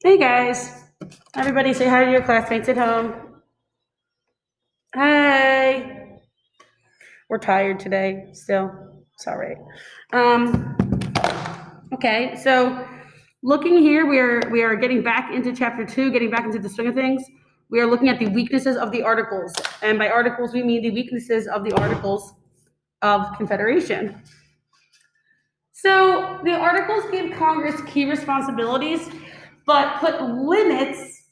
Hey guys, everybody say hi to your classmates at home. Hey, we're tired today still. It's all right. Okay, so looking here, we are getting back into chapter 2, getting back into the swing of things. We are looking at the weaknesses of the articles, and by articles we mean the weaknesses of the articles of Confederation. So the articles give Congress key responsibilities, but put limits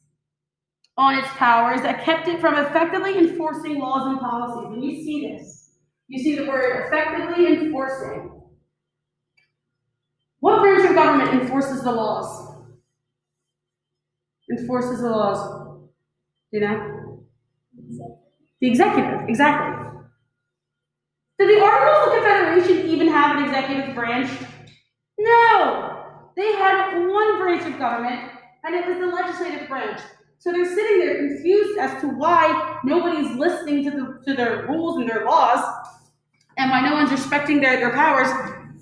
on its powers that kept it from effectively enforcing laws and policies. And you see this. You see the word effectively enforcing. What branch of government enforces the laws? Enforces the laws. Do you know? The executive, exactly. Did the Articles of Confederation even have an executive branch? No! They had one branch of government, and it was the legislative branch. So they're sitting there confused as to why nobody's listening to their rules and their laws, and why no one's respecting their powers.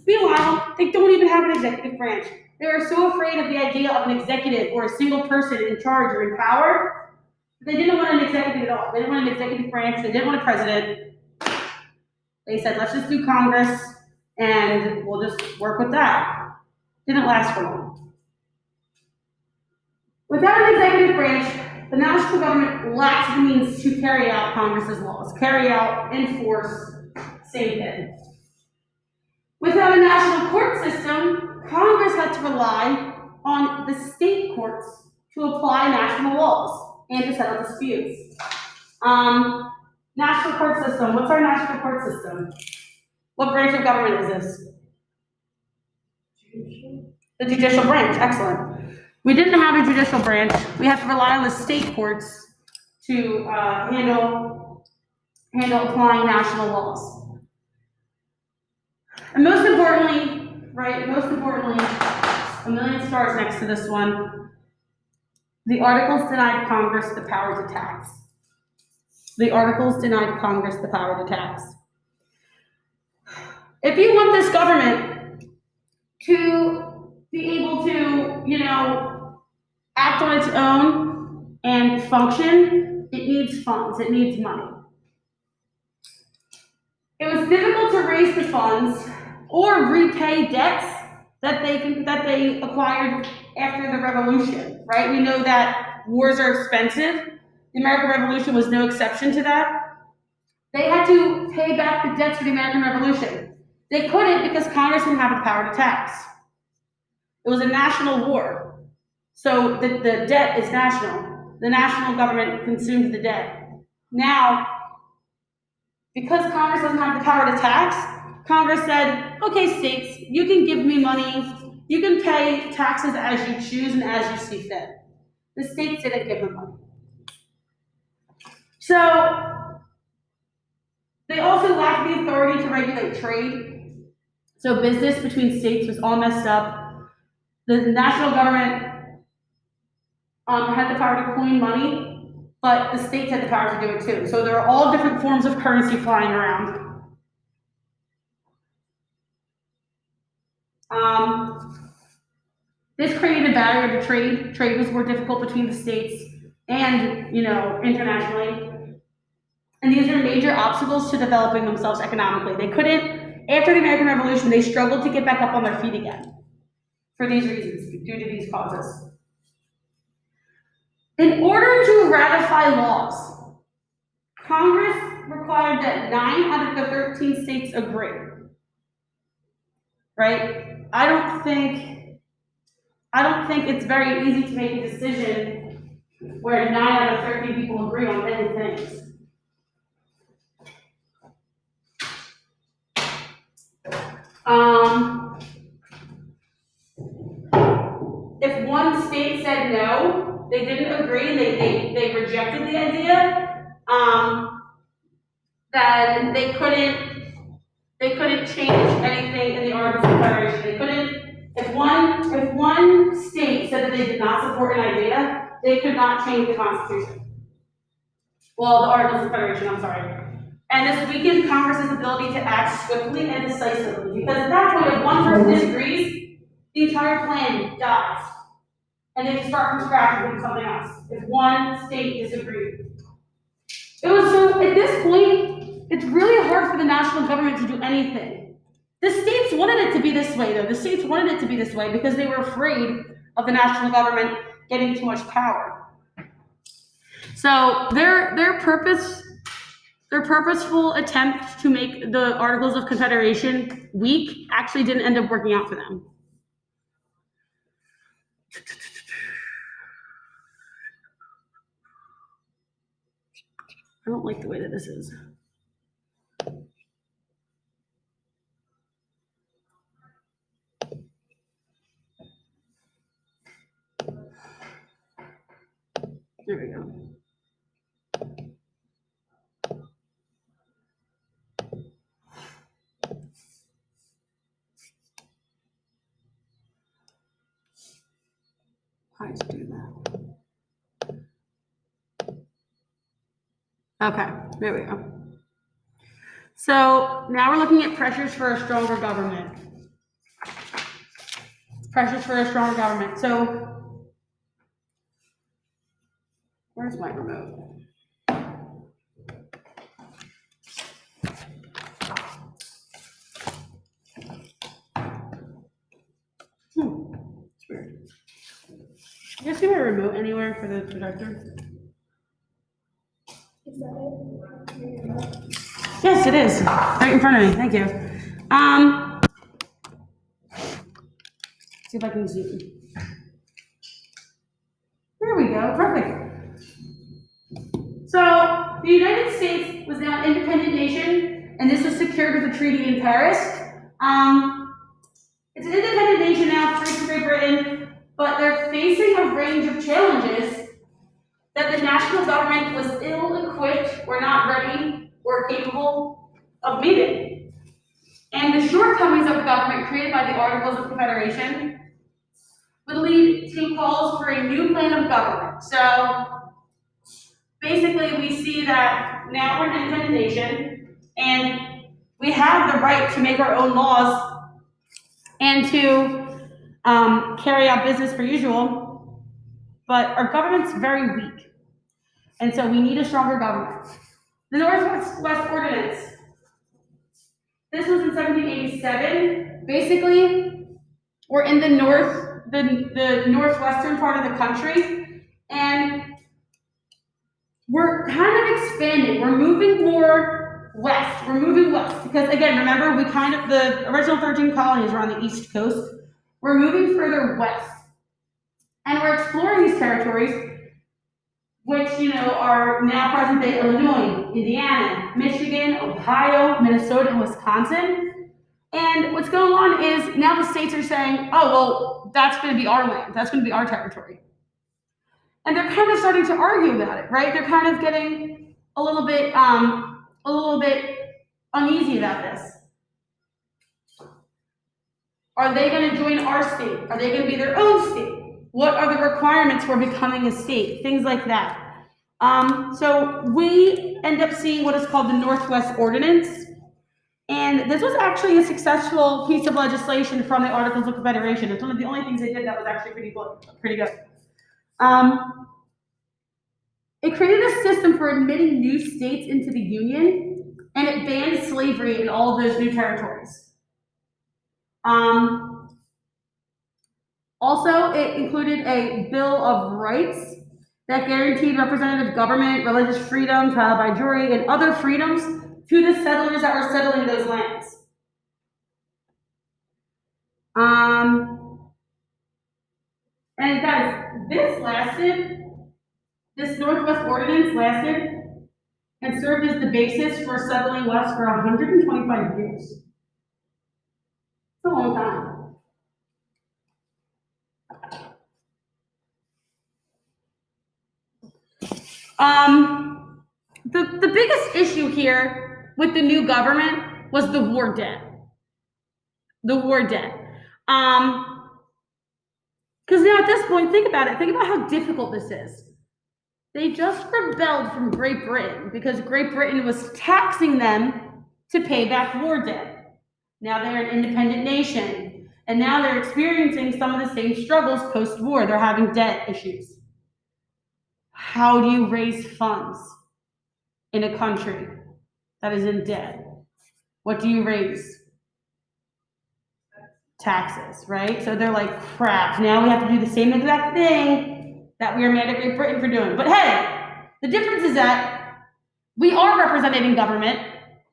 Meanwhile, they don't even have an executive branch. They are so afraid of the idea of an executive or a single person in charge or in power. They didn't want an executive at all. They didn't want an executive branch. They didn't want a president. They said, let's just do Congress, and we'll just work with that. Didn't last for long. Without an executive branch, the national government lacks the means to carry out Congress's laws, carry out, enforce, same thing. Without a national court system, Congress had to rely on the state courts to apply national laws and to settle disputes. National court system. What's our national court system? What branch of government is this? The judicial branch. Excellent. We didn't have a judicial branch. We had to rely on the state courts to handle applying national laws. And most importantly, a million stars next to this one, the Articles denied Congress the power to tax. The Articles denied Congress the power to tax. If you want this government to be able to, act on its own and function, it needs funds, it needs money. It was difficult to raise the funds or repay debts that they acquired after the Revolution, right? We know that wars are expensive. The American Revolution was no exception to that. They had to pay back the debts for the American Revolution. They couldn't because Congress didn't have the power to tax. It was a national war. So the debt is national. The national government consumes the debt. Now, because Congress doesn't have the power to tax, Congress said, okay, states, you can give me money, you can pay taxes as you choose and as you see fit. The states didn't give them money. So, they also lacked the authority to regulate trade. So business between states was all messed up. The national government had the power to coin money, but the states had the power to do it too. So there are all different forms of currency flying around. This created a barrier to trade. Trade was more difficult between the states and, internationally. And these are major obstacles to developing themselves economically. They couldn't, after the American Revolution, they struggled to get back up on their feet again for these reasons, due to these causes. In order to ratify laws, Congress required that 9 out of the 13 states agree. Right? I don't think it's very easy to make a decision where 9 out of 13 people agree on many things. If one state said no, they didn't agree, they rejected the idea, then they couldn't change anything in the Articles of Confederation. They couldn't, if one state said that they did not support an idea, they could not change the Constitution. Well, the Articles of Confederation, I'm sorry. And this weakened Congress's ability to act swiftly and decisively, because at that point, if one person disagrees, the entire plan dies. and they start from scratch and do something else if one state disagreed. It was so, at this point, it's really hard for the national government to do anything. The states wanted it to be this way, though. The states wanted it to be this way because they were afraid of the national government getting too much power. So their purposeful attempt to make the Articles of Confederation weak actually didn't end up working out for them. I don't like the way that this is. There we go. How to do that? Okay, there we go. So now we're looking at pressures for a stronger government. Pressures for a stronger government. So where's my remote? It's weird. You guys see my remote anywhere for the projector? Is that it? Yes, it is. Right in front of me. Thank you. See if I can zoom. There we go. Perfect. So the United States was now an independent nation, and this was secured with a treaty in Paris. It's an independent nation now, free from Great Britain, but they're facing a range of challenges that the national government was ill-equipped or not ready or capable of meeting. And the shortcomings of the government created by the Articles of Confederation would lead to calls for a new plan of government. So basically we see that now we're an independent nation and we have the right to make our own laws and to carry out business per usual, but our government's very weak. And so we need a stronger government. The Northwest Ordinance. This was in 1787. Basically, we're in the northwestern part of the country, and we're kind of expanding. We're moving more west. We're moving west because, again, remember, the original 13 colonies were on the East Coast. We're moving further west, and we're exploring these territories, which, are now present-day Illinois, Indiana, Michigan, Ohio, Minnesota, and Wisconsin. And what's going on is now the states are saying, oh, well, that's going to be our land. That's going to be our territory. And they're kind of starting to argue about it, right? They're kind of getting a little bit uneasy about this. Are they going to join our state? Are they going to be their own state? What are the requirements for becoming a state? Things like that. So we end up seeing what is called the Northwest Ordinance. And this was actually a successful piece of legislation from the Articles of Confederation. It's one of the only things they did that was actually pretty good. It created a system for admitting new states into the Union, and it banned slavery in all of those new territories. Also, it included a Bill of Rights that guaranteed representative government, religious freedom, trial by jury, and other freedoms to the settlers that were settling those lands. And guys, this Northwest Ordinance lasted and served as the basis for settling West for 125 years. It's a long time. The biggest issue here with the new government was the war debt. Because now at this point, think about it. Think about how difficult this is. They just rebelled from Great Britain because Great Britain was taxing them to pay back war debt. Now they're an independent nation. And now they're experiencing some of the same struggles post-war. They're having debt issues. How do you raise funds in a country that is in debt? What do you raise? Taxes, right? So they're like, crap, now we have to do the same exact thing that we were mad at Great Britain for doing. But hey, the difference is that we are represented in government.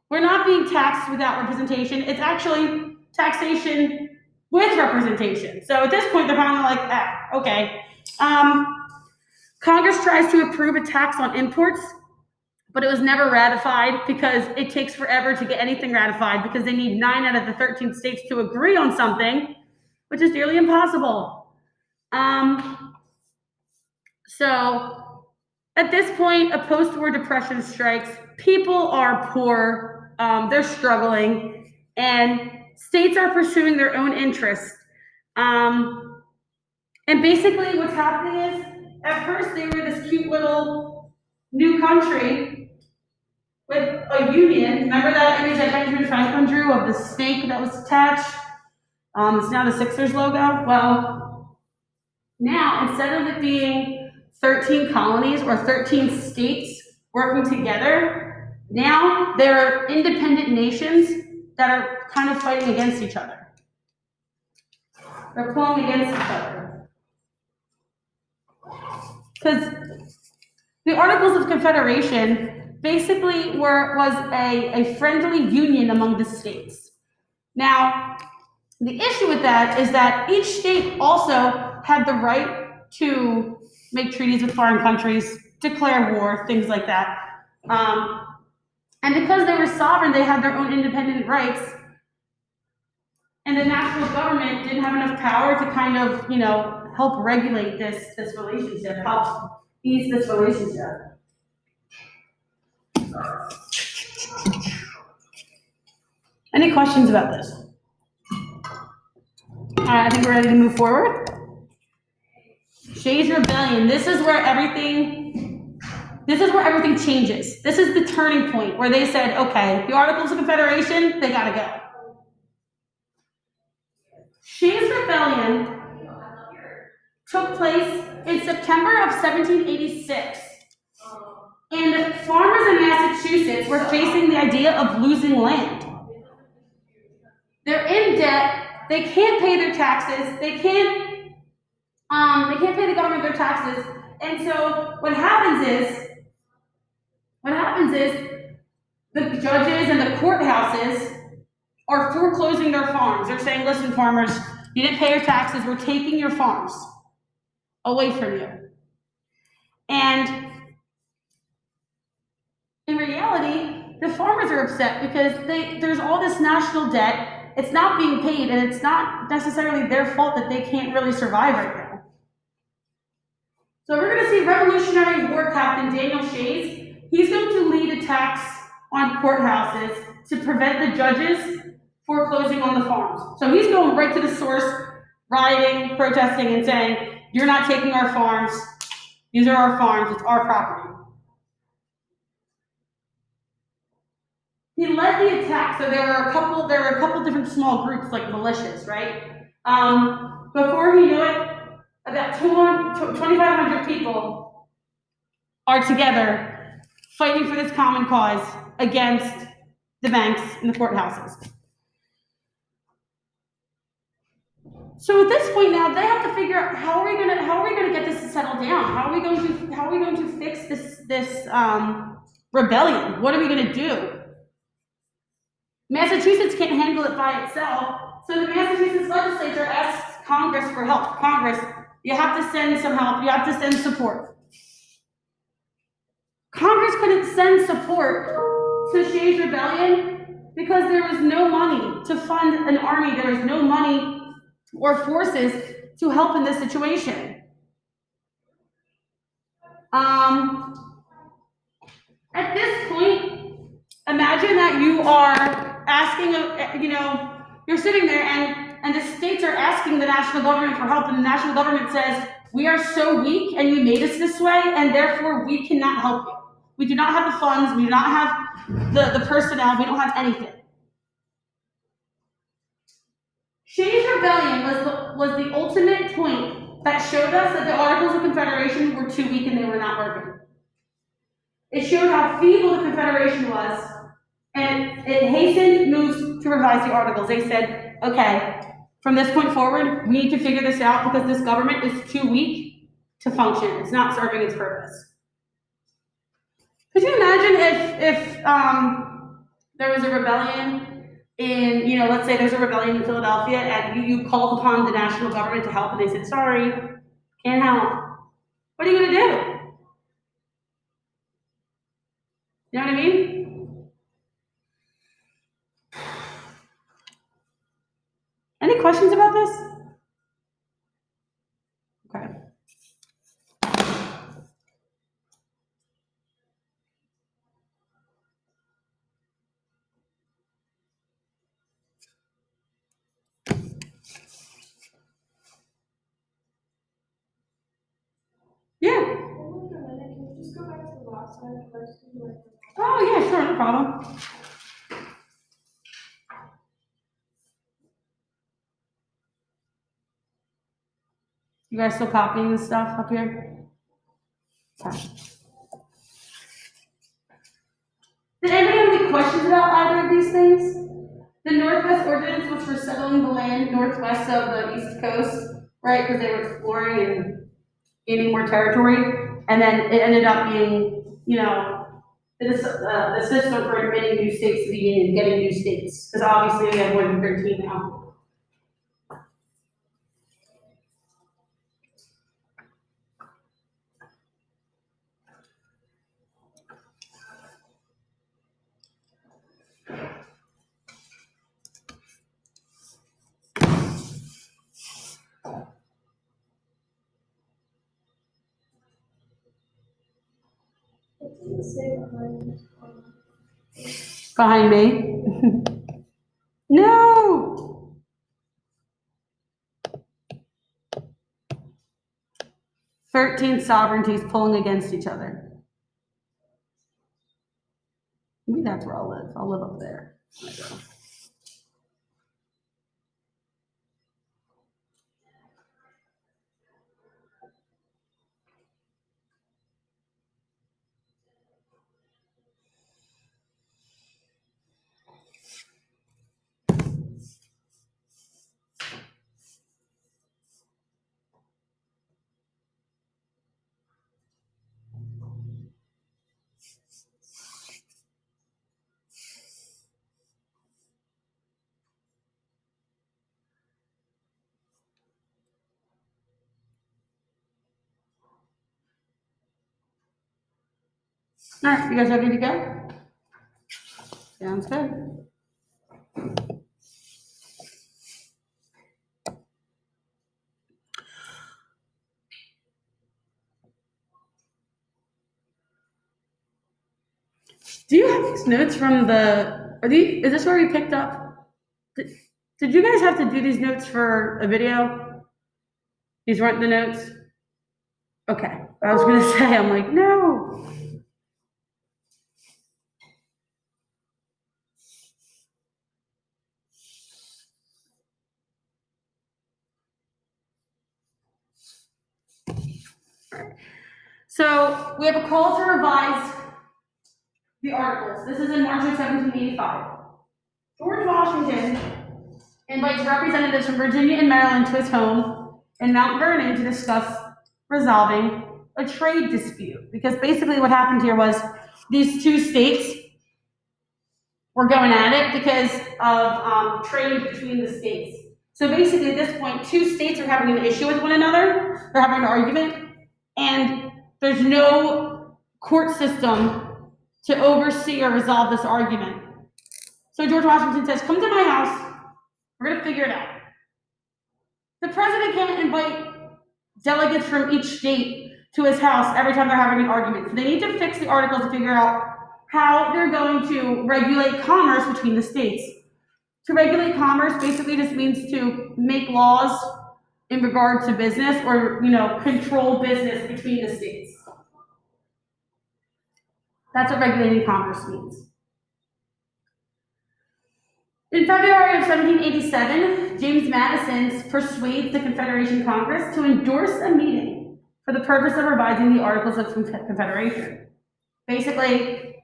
We're not being taxed without representation. It's actually taxation with representation. So at this point, they're kind of like, okay. Congress tries to approve a tax on imports, but it was never ratified because it takes forever to get anything ratified because they need 9 out of the 13 states to agree on something, which is nearly impossible. So at this point, a post-war depression strikes. People are poor, they're struggling, and states are pursuing their own interests. And basically what's happening is, at first they were this cute little new country with a union. Remember that image that Benjamin Franklin drew of the snake that was attached? It's now the Sixers logo. Well, now instead of it being 13 colonies or 13 states working together, now there are independent nations that are kind of fighting against each other. They're pulling against each other. Because the Articles of Confederation basically was a friendly union among the states. Now, the issue with that is that each state also had the right to make treaties with foreign countries, declare war, things like that. And because they were sovereign, they had their own independent rights. And the national government didn't have enough power to kind of, help regulate this relationship, help ease this relationship. Any questions about this? All right, I think we're ready to move forward. Shays' Rebellion. This is where everything changes. This is the turning point where they said, okay, the Articles of Confederation, they gotta go. Shays' Rebellion took place in September of 1786. And farmers in Massachusetts were facing the idea of losing land. They're in debt, they can't pay their taxes, they can't pay the government their taxes, and so what happens is the judges and the courthouses are foreclosing their farms. They're saying, listen, farmers, you didn't pay your taxes, we're taking your farms away from you. And in reality, the farmers are upset because there's all this national debt, it's not being paid, and it's not necessarily their fault that they can't really survive right now. So we're going to see Revolutionary War Captain Daniel Shays. He's going to lead attacks on courthouses to prevent the judges foreclosing on the farms. So he's going right to the source, rioting, protesting, and saying, you're not taking our farms, these are our farms, it's our property. He led the attack, so there were a couple different small groups, like militias, right? Before he knew it, about 2,500 people are together fighting for this common cause against the banks and the courthouses. So at this point now, they have to figure out how are we gonna get this to settle down? How are we going to fix this rebellion? What are we gonna do? Massachusetts can't handle it by itself, so the Massachusetts legislature asks Congress for help. Congress, you have to send some help, you have to send support. Congress couldn't send support to Shays' Rebellion because there was no money to fund an army, there was no money or forces to help in this situation. At this point, imagine that you are asking, you're sitting there and the states are asking the national government for help, and the national government says, we are so weak and you made us this way, and therefore we cannot help you. We do not have the funds, we do not have the personnel, we don't have anything. Shays' rebellion was the ultimate point that showed us that the Articles of Confederation were too weak and they were not working. It showed how feeble the Confederation was, and it hastened moves to revise the Articles. They said, okay, from this point forward, we need to figure this out because this government is too weak to function. It's not serving its purpose. Could you imagine if there was a rebellion in, let's say there's a rebellion in Philadelphia and you called upon the national government to help and they said, sorry, can't help. What are you gonna do? You know what I mean? Any questions about this? Okay. Yeah. Can you just go back to the last slide first? Oh, yeah, sure, no problem. You guys still copying this stuff up here? Okay. Did anybody have any questions about either of these things? The Northwest Ordinance was for settling the land northwest of the East Coast, right? Because they were exploring and gaining more territory. And then it ended up being, the system for admitting new states to the Union, getting new states. Because obviously we have more than 13 now. What does it say Behind me? No! "13 sovereignties pulling against each other." Maybe that's where I'll live. I'll live up there. All right, you guys ready to go? Sounds good. Do you have these notes from is this where we picked up? Did you guys have to do these notes for a video? These weren't the notes? Okay, I was gonna say, I'm like, no. So we have a call to revise the articles. This is in March of 1785. George Washington invites representatives from Virginia and Maryland to his home in Mount Vernon to discuss resolving a trade dispute. Because basically what happened here was these two states were going at it because of trade between the states. So basically at this point, two states are having an issue with one another. They're having an argument, and there's no court system to oversee or resolve this argument. So George Washington says, come to my house, we're gonna figure it out. The president can't invite delegates from each state to his house every time they're having an argument. So they need to fix the articles to figure out how they're going to regulate commerce between the states. To regulate commerce basically just means to make laws in regard to business or, control business between the states. That's what regulating commerce means. In February of 1787, James Madison persuades the Confederation Congress to endorse a meeting for the purpose of revising the Articles of Confederation. Basically,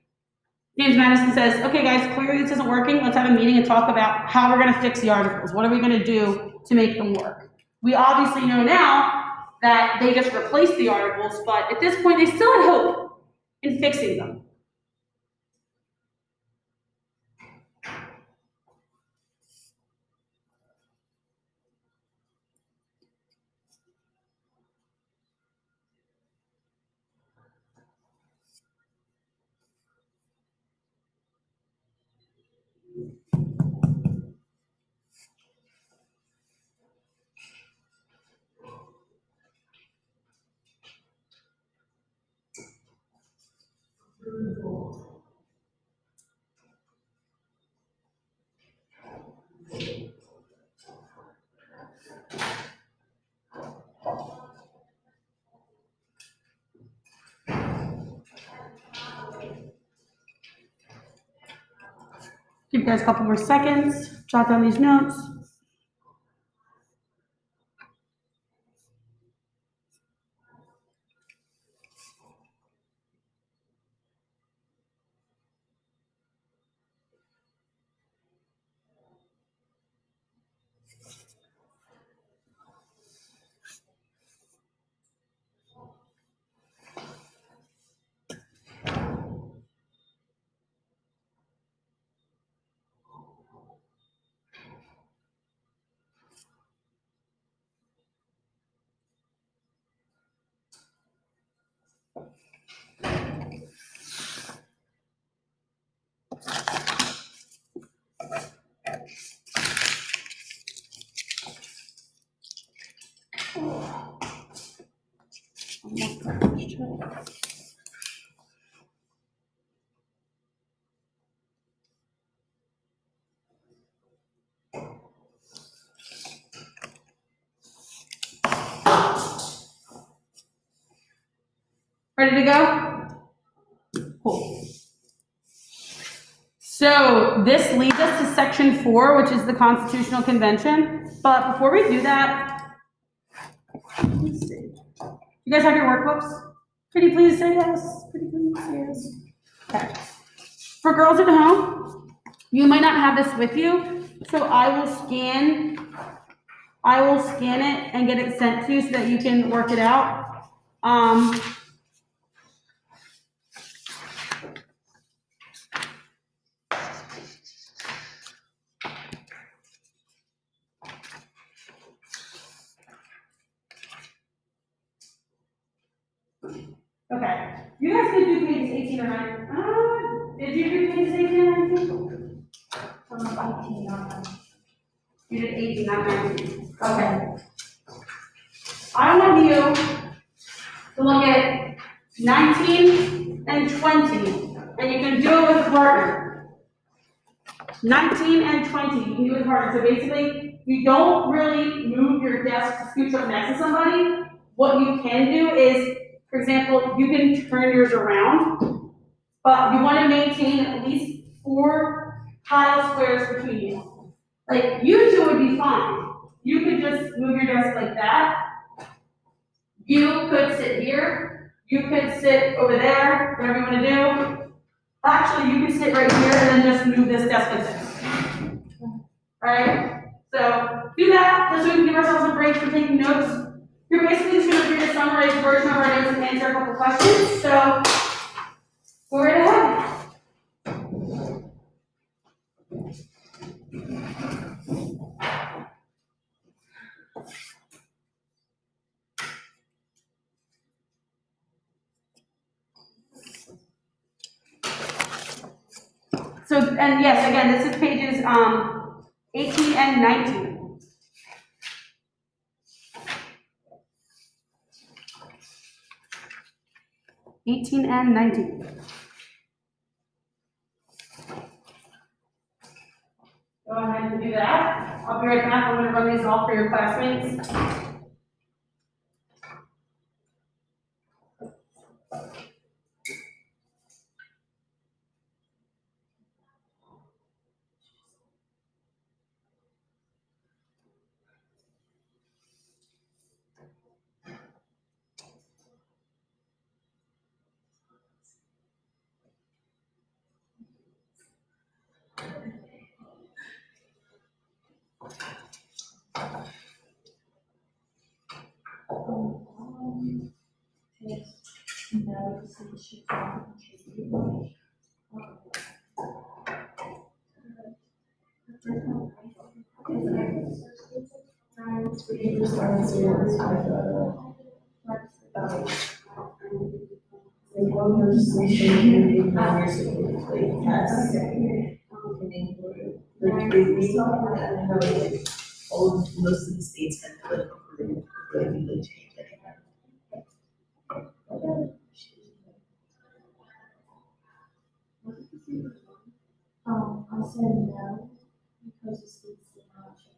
James Madison says, okay guys, clearly this isn't working, let's have a meeting and talk about how we're gonna fix the Articles. What are we gonna do to make them work? We obviously know now that they just replaced the Articles, but at this point they still had hope in fixing them. Give you guys a couple more seconds, jot down these notes. Ready to go? Cool. So this leads us to section 4, which is the Constitutional Convention. But before we do that, let's see. You guys have your workbooks? Pretty please say yes. Pretty please say yes. Okay. For girls at home, you might not have this with you, so I will scan it and get it sent to you so that you can work it out. Okay. You guys can do pages 18 or 19. Did you do pages 18 or 19? 18, not 19. You did 18, not 19. Okay. I want you to look at 19 and 20, and you can do it with a partner. 19 and 20, you can do it with a partner. So basically, you don't really move your desk to scooch up next to somebody. What you can do is, for example, you can turn yours around, but you want to maintain at least 4 tile squares between you. Like, you two would be fine. You could just move your desk like that. You could sit here. You could sit over there, whatever you want to do. Actually, you could sit right here and then just move this desk like this. Alright? So, do that, just so we can give ourselves a break from taking notes. You're basically just going to read a summarized version of our notes and answer a couple questions. So, go right ahead. So, and yes, again, this is pages 18 and 19. And 19. Go ahead and do that. I'll be right back. I'm going to run these off for your classmates. Most of the states have political freedom, really change anything. I said no, because the states did not change.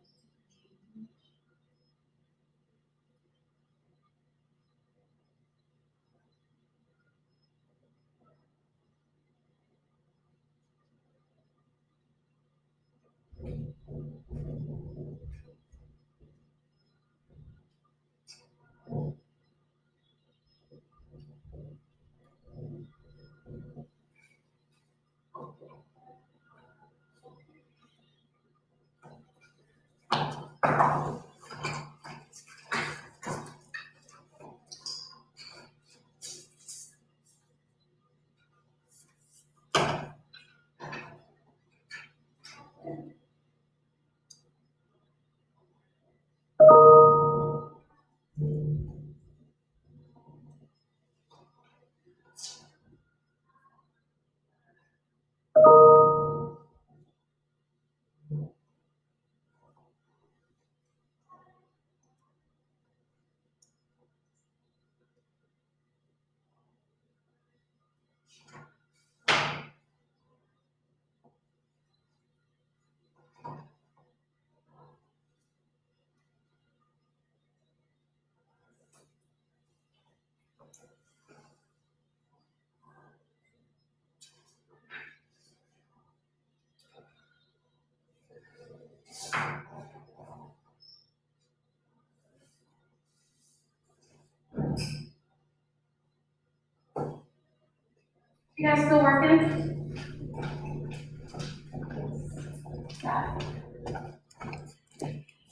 You guys still working?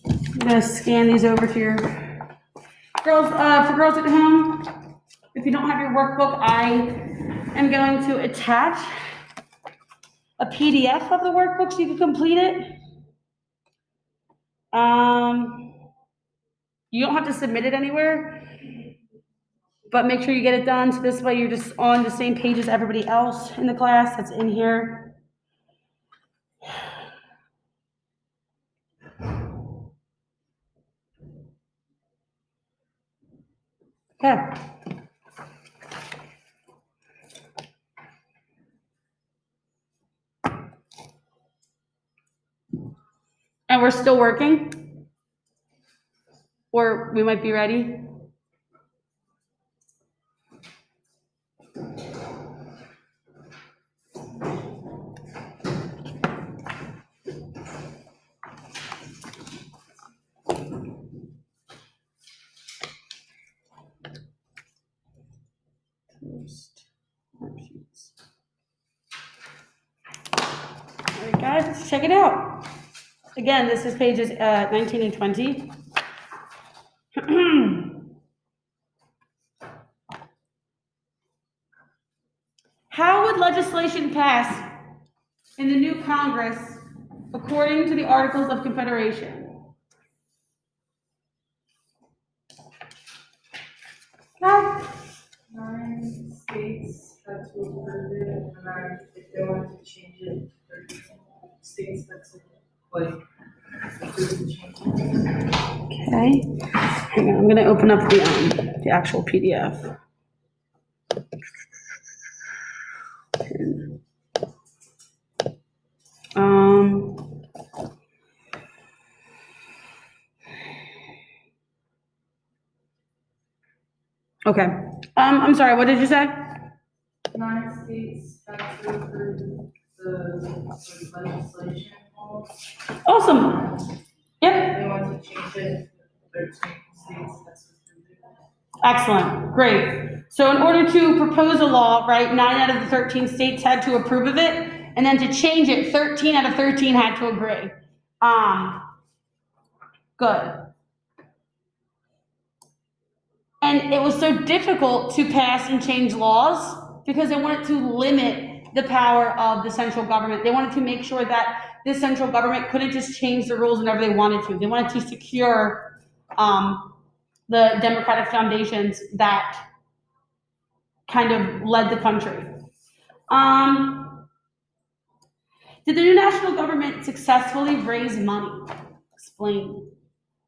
I'm gonna scan these over to your girls, for girls at home. If you don't have your workbook, I am going to attach a PDF of the workbook so you can complete it. You don't have to submit it anywhere, but make sure you get it done, so this way you're just on the same page as everybody else in the class that's in here. Okay. And we're still working? Or we might be ready? All right, guys, let's check it out. Again, this is pages 19 and 20. How would legislation pass in the new Congress according to the Articles of Confederation? Now, 9 states had to approve it, and then if they wanted to change it, 13 states had to, like, approve the change. okay. Hang on, I'm gonna open up the actual PDF. Um, okay. I'm sorry, what did you say? 9 states had to approve the legislation. Awesome. Yep, They want to change it, 13 states had to approve it. excellent, great. So in order to propose a law, right, 9 out of the 13 states had to approve of it, and then to change it, 13 out of 13 had to agree. Good. And it was so difficult to pass and change laws because they wanted to limit the power of the central government. They wanted to make sure that the central government couldn't just change the rules whenever they wanted to. They wanted to secure the democratic foundations that kind of led the country. Did the new national government successfully raise money? Explain.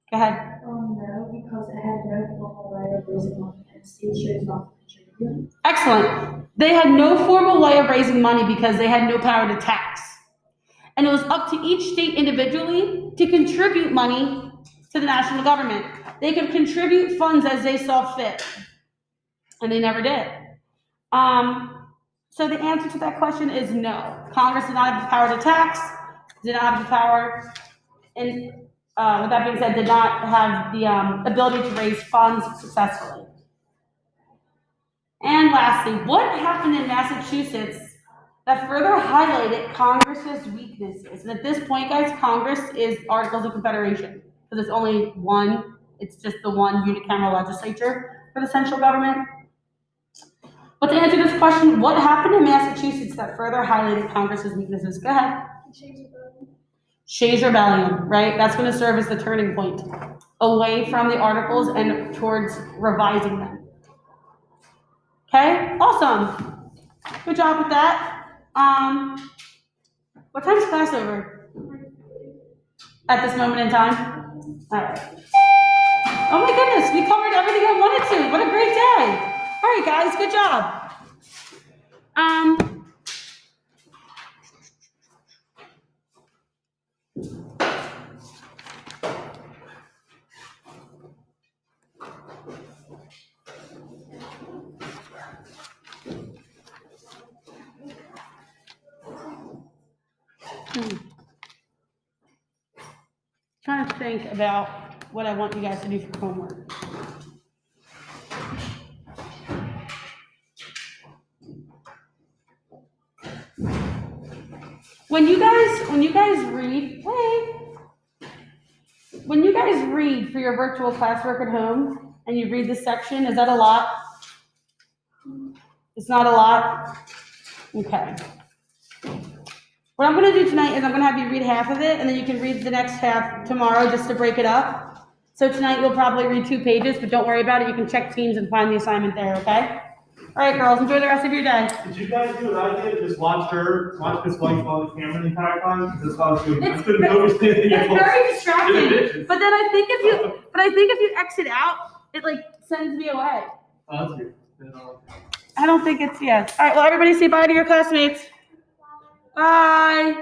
Go ahead. No, because it had no formal way of raising money and states chose not to contribute. Excellent. They had no formal way of raising money because they had no power to tax. And it was up to each state individually to contribute money to the national government. They could contribute funds as they saw fit. And they never did. So the answer to that question is no. Congress did not have the power to tax, did not have the power, and with that being said, did not have the ability to raise funds successfully. And lastly, what happened in Massachusetts that further highlighted Congress's weaknesses? And at this point, guys, Congress is Articles of Confederation, because it's only one, it's just the one unicameral legislature for the central government. But to answer this question, what happened in Massachusetts that further highlighted Congress's weaknesses? Go ahead. Shays Rebellion, right? That's going to serve as the turning point away from the articles and towards revising them. Okay, awesome. Good job with that. What time is class over? At this moment in time? All right. Oh my goodness, we covered everything I wanted to. What a great day. All right, guys, good job. Trying to think about what I want you guys to do for homework. When you guys read, when you guys read for your virtual classwork at home and you read this section, is that a lot? It's not a lot? Okay. What I'm going to do tonight is I'm going to have you read half of it, and then you can read the next half tomorrow just to break it up. So tonight you'll probably read 2 pages, but don't worry about it. You can check Teams and find the assignment there, okay? All right, girls, enjoy the rest of your day. Did you guys do what I did? Just watch this wife on the camera the entire time? That's what I was doing. I couldn't notice anything else. It's very distracting. But then I think if you exit out, it like sends me away. Oh, that's good. I don't think it's yes. All right, well, everybody say bye to your classmates. Bye.